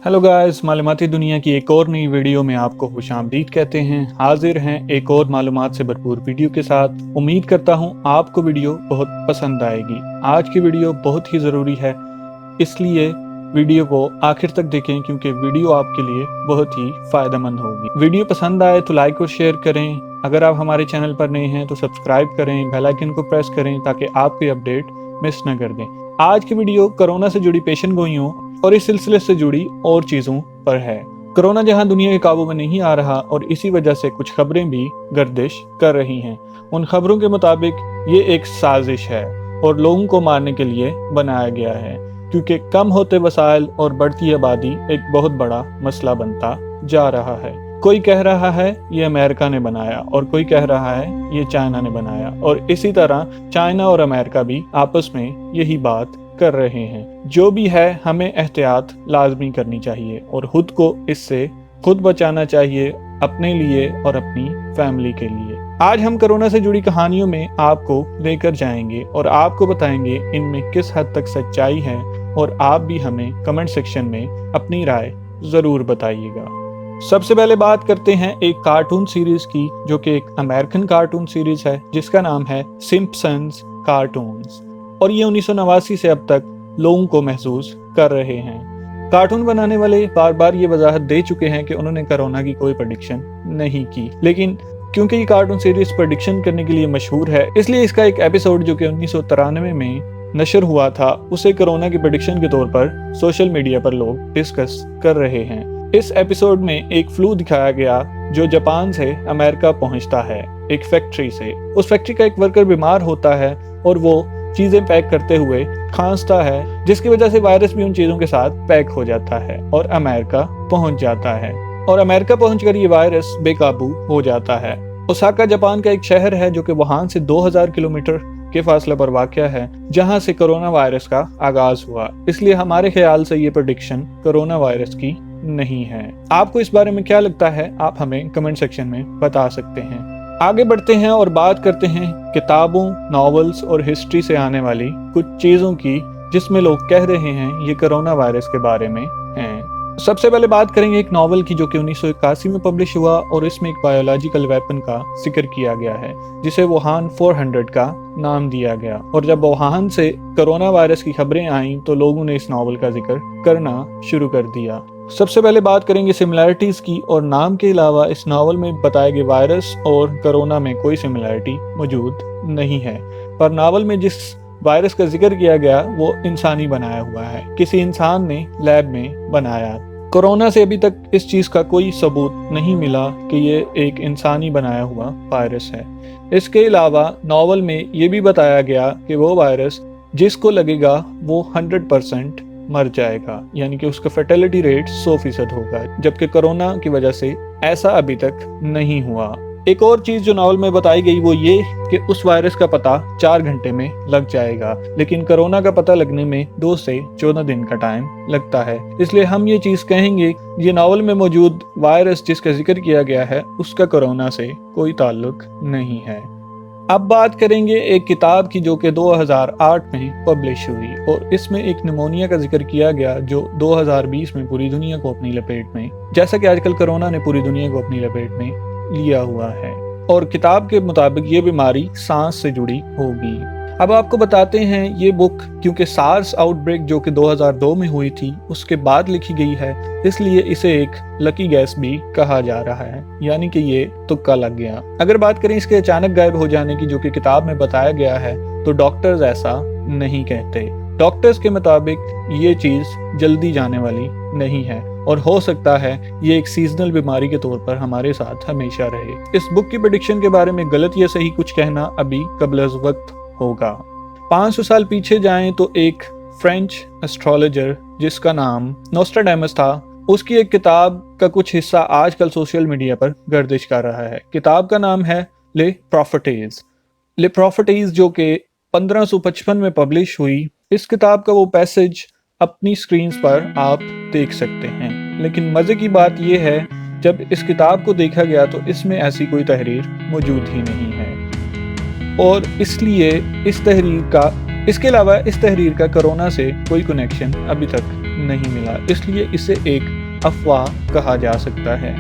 Hello guys, मालूमाती दुनिया की एक और नई वीडियो में आपको खुशामदीद कहते हैं। हाजिर हैं एक और मालूमात से भरपूर वीडियो के साथ। उम्मीद करता हूं आपको वीडियो बहुत पसंद आएगी। आज की वीडियो बहुत ही ज़रूरी है, इसलिए वीडियो को आखिर तक देखें क्योंकि वीडियो आपके लिए बहुत ही फ़ायदेमंद होगी। वीडियो पसंद आए तो लाइक और शेयर करें। अगर आप हमारे चैनल पर नए हैं तो सब्सक्राइब करें, बेल आइकन को प्रेस करें ताकि आप कोई अपडेट मिस न कर दें। आज की वीडियो कोरोना से जुड़ी पेशन गोइयों और इस सिलसिले से जुड़ी और चीज़ों पर है। कोरोना जहां दुनिया के काबू में नहीं आ रहा और इसी वजह से कुछ खबरें भी गर्दिश कर रही हैं। उन खबरों के मुताबिक ये एक साजिश है और लोगों को मारने के लिए बनाया गया है, क्योंकि कम होते वसाइल और बढ़ती आबादी एक बहुत बड़ा मसला बनता जा रहा है। कोई कह रहा है ये अमेरिका ने बनाया और कोई कह रहा है ये चाइना ने बनाया, और इसी तरह चाइना और अमेरिका भी आपस में यही बात कर रहे हैं। जो भी है, हमें एहतियात लाजमी करनी चाहिए और खुद को इससे खुद बचाना चाहिए, अपने लिए और अपनी फैमिली के लिए। आज हम कोरोना से जुड़ी कहानियों में आपको लेकर जाएंगे और आपको बताएंगे इनमें किस हद तक सच्चाई है, और आप भी हमें कमेंट सेक्शन में अपनी राय जरूर बताइएगा। सबसे पहले बात करते हैं एक कार्टून सीरीज की, जो कि एक अमेरिकन कार्टून सीरीज है जिसका नाम है सिम्पसन्स कार्टून्स, और ये 1989 से अब तक लोगों को महसूस कर रहे हैं। कार्टून बनाने वाले बार बार ये वजाहत दे चुके हैं कि उन्होंने कोरोना की कोई प्रेडिक्शन नहीं की, लेकिन क्योंकि ये कार्टून सीरीज प्रेडिक्शन करने के लिए मशहूर है, इसलिए इसका एक एपिसोड जो कि 1993 में नशर हुआ था, उसे कोरोना की प्रेडिक्शन के तौर पर सोशल मीडिया पर लोग डिस्कस कर रहे हैं। इस एपिसोड में एक फ्लू दिखाया गया जो जापान से अमेरिका पहुंचता है एक फैक्ट्री से। उस फैक्ट्री का एक वर्कर बीमार होता है और वो चीजें पैक करते हुए खांसता है, जिसकी वजह से वायरस भी उन चीजों के साथ पैक हो जाता है और अमेरिका पहुंच जाता है। और अमेरिका पहुंचकर ये वायरस बेकाबू हो जाता है। ओसाका जापान का एक शहर है जो कि वुहान से 2000 किलोमीटर के फासले पर वाक़या है, जहां से कोरोना वायरस का आगाज हुआ। इसलिए हमारे ख्याल से ये प्रेडिक्शन कोरोना वायरस की नहीं है। आपको इस बारे में क्या लगता है, आप हमें कमेंट सेक्शन में बता सकते हैं। आगे बढ़ते हैं और बात करते हैं किताबों, नॉवेल्स और हिस्ट्री से आने वाली कुछ चीज़ों की, जिसमें लोग कह रहे हैं ये कोरोना वायरस के बारे में हैं। सबसे पहले बात करेंगे एक नॉवेल की जो कि 1981 में पब्लिश हुआ, और इसमें एक बायोलॉजिकल वेपन का जिक्र किया गया है जिसे वुहान 400 का नाम दिया गया। और जब वुहान से कोरोना वायरस की खबरें आईं तो लोगों ने इस नॉवेल का जिक्र करना शुरू कर दिया। सबसे पहले बात करेंगे सिमिलैरिटीज की, और नाम के अलावा इस नावल में बताए गए वायरस और कोरोना में कोई सिमिलैरिटी मौजूद नहीं है, पर नावल में जिस वायरस का जिक्र किया गया वो इंसानी बनाया हुआ है, किसी इंसान ने लैब में बनाया। कोरोना से अभी तक इस चीज का कोई सबूत नहीं मिला कि ये एक इंसानी बनाया हुआ वायरस है। इसके अलावा नावल में ये भी बताया गया कि वो वायरस जिसको लगेगा वो 100% मर जाएगा, यानी कि उसका फर्टिलिटी रेट 100% होगा, जबकि कोरोना की वजह से ऐसा अभी तक नहीं हुआ। एक और चीज जो नॉवल में बताई गई वो ये कि उस वायरस का पता 4 घंटे में लग जाएगा, लेकिन कोरोना का पता लगने में 2 से 14 दिन का टाइम लगता है। इसलिए हम ये चीज कहेंगे ये नॉवल में मौजूद वायरस जिसका जिक्र किया गया है उसका कोरोना से कोई ताल्लुक नहीं है। अब बात करेंगे एक किताब की जो कि 2008 में पब्लिश हुई, और इसमें एक निमोनिया का जिक्र किया गया जो 2020 में पूरी दुनिया को अपनी लपेट में, जैसा कि आजकल कोरोना ने पूरी दुनिया को अपनी लपेट में लिया हुआ है। और किताब के मुताबिक ये बीमारी सांस से जुड़ी होगी। अब आपको बताते हैं ये बुक क्योंकि सार्स आउटब्रेक जो कि 2002 में हुई थी उसके बाद लिखी गई है, इसलिए इसे एक लकी गैस भी कहा जा रहा है, यानी कि ये तुक्का लग गया। अगर बात करें इसके अचानक गायब हो जाने की जो कि किताब में बताया गया है, तो डॉक्टर्स ऐसा नहीं कहते। डॉक्टर्स के मुताबिक ये चीज जल्दी जाने वाली नहीं है और हो सकता है ये एक सीजनल बीमारी के तौर पर हमारे साथ हमेशा रहे। इस बुक की प्रेडिक्शन के बारे में गलत या सही कुछ कहना अभी कबल वक्त होगा। 500 साल पीछे जाएं तो एक फ्रेंच एस्ट्रोलॉजर जिसका नाम नोस्ट्राडेमस था, उसकी एक किताब का कुछ हिस्सा आजकल सोशल मीडिया पर गर्दिश कर रहा है। किताब का नाम है ले प्रॉफिटीज। ले प्रॉफिटीज जो कि 1555 में पब्लिश हुई। इस किताब का वो पैसेज अपनी स्क्रीन पर आप देख सकते हैं, लेकिन मजे की बात यह है जब इस किताब को देखा गया तो इसमें ऐसी कोई तहरीर मौजूद ही नहीं है, और इसलिए इसके अलावा इस तहरीर का कोरोना से कोई कनेक्शन अभी तक नहीं मिला, इसलिए इसे एक अफवाह कहा जा सकता है।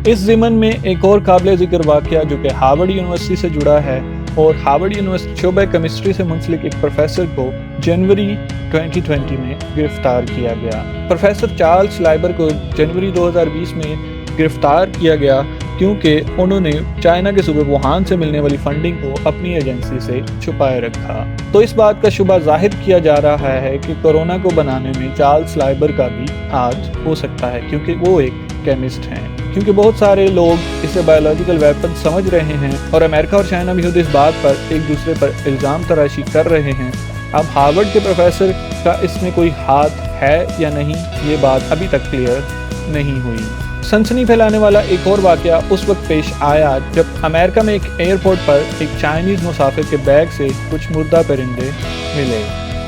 इस ज़िमन में एक और काबिल ज़िक्र वाक़या जो कि हार्वर्ड यूनिवर्सिटी से जुड़ा है और हार्वर्ड यूनिवर्सिटी शोबे केमिस्ट्री से मुंसलिक एक प्रोफेसर को जनवरी 2020 में गिरफ्तार किया गया। प्रोफेसर चार्ल्स लाइबर को जनवरी 2020 में गिरफ्तार किया गया क्योंकि उन्होंने चाइना के सूबे वुहान से मिलने वाली फंडिंग को अपनी एजेंसी से छुपाए रखा। तो इस बात का शुबा जाहिर किया जा रहा है कि कोरोना को बनाने में चार्ल्स लाइबर का भी हाथ हो सकता है, क्योंकि वो एक केमिस्ट हैं। क्योंकि बहुत सारे लोग इसे बायोलॉजिकल वेपन समझ रहे हैं और अमेरिका और चाइना भी खुद इस बात पर एक दूसरे पर इल्ज़ाम तराशी कर रहे हैं। अब हार्वर्ड के प्रोफेसर का इसमें कोई हाथ है या नहीं, ये बात अभी तक क्लियर नहीं हुई। सनसनी फैलाने वाला एक और वाक़या उस वक्त पेश आया जब अमेरिका में एक एयरपोर्ट पर एक चाइनीज़ मुसाफिर के बैग से कुछ मुर्दा परिंदे मिले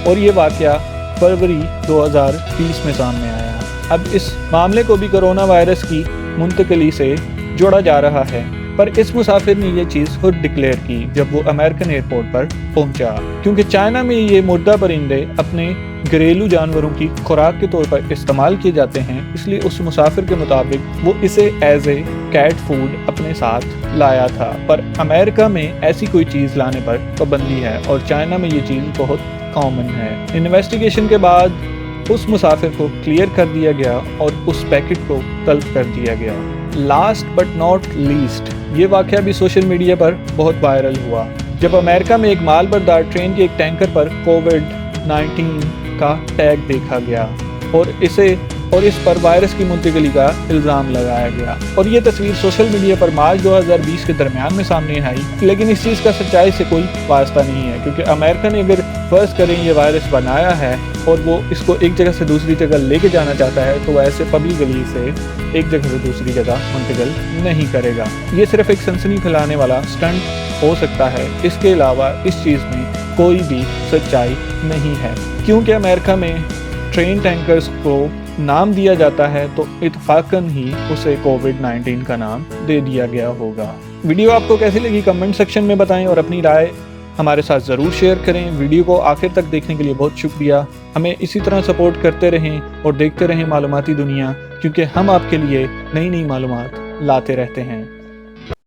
और ये वाक़या फरवरी 2020 में सामने आया। अब इस मामले को भी कोरोना वायरस की मुंतकली से जोड़ा जा रहा है, पर इस मुसाफिर ने ये चीज़ खुद डिक्लेयर की जब वो अमेरिकन एयरपोर्ट पर पहुंचा। क्योंकि चाइना में ये मुर्दा परिंदे अपने घरेलू जानवरों की खुराक के तौर पर इस्तेमाल किए जाते हैं, इसलिए उस मुसाफिर के मुताबिक वो इसे एज ए कैट फूड अपने साथ लाया था। पर अमेरिका में ऐसी कोई चीज़ लाने पर पाबंदी है और चाइना में ये चीज़ बहुत कॉमन है। इन्वेस्टिगेशन के बाद उस मुसाफिर को क्लियर कर दिया गया और उस पैकेट को तलब कर दिया गया। लास्ट बट नॉट लीस्ट, ये वाक़या भी सोशल मीडिया पर बहुत वायरल हुआ जब अमेरिका में एक माल बरदार ट्रेन के एक टैंकर पर कोविड-19 का टैग देखा गया और इस पर वायरस की मुंतकिली का इल्ज़ाम लगाया गया। और ये तस्वीर सोशल मीडिया पर मार्च 2020 के दरमियान में सामने आई, लेकिन इस चीज़ का सच्चाई से कोई वास्ता नहीं है, क्योंकि अमेरिका ने अगर फर्ज करें ये वायरस बनाया है और वो इसको एक जगह से दूसरी जगह लेके जाना चाहता है तो ऐसे पब्लिकली से एक जगह से दूसरी जगह मुंतकिल नहीं करेगा। ये सिर्फ एक सनसनी फैलाने वाला स्टंट हो सकता है, इसके अलावा इस चीज़ में कोई भी सच्चाई नहीं है। क्योंकि अमेरिका में ट्रेन टैंकर्स को नाम दिया जाता है तो इत्तफाकन ही उसे कोविड-19 का नाम दे दिया गया होगा। वीडियो आपको कैसी लगी कमेंट सेक्शन में बताएं और अपनी राय हमारे साथ ज़रूर शेयर करें। वीडियो को आखिर तक देखने के लिए बहुत शुक्रिया। हमें इसी तरह सपोर्ट करते रहें और देखते रहें मालूमाती दुनिया, क्योंकि हम आपके लिए नई नई मालूमात लाते रहते हैं।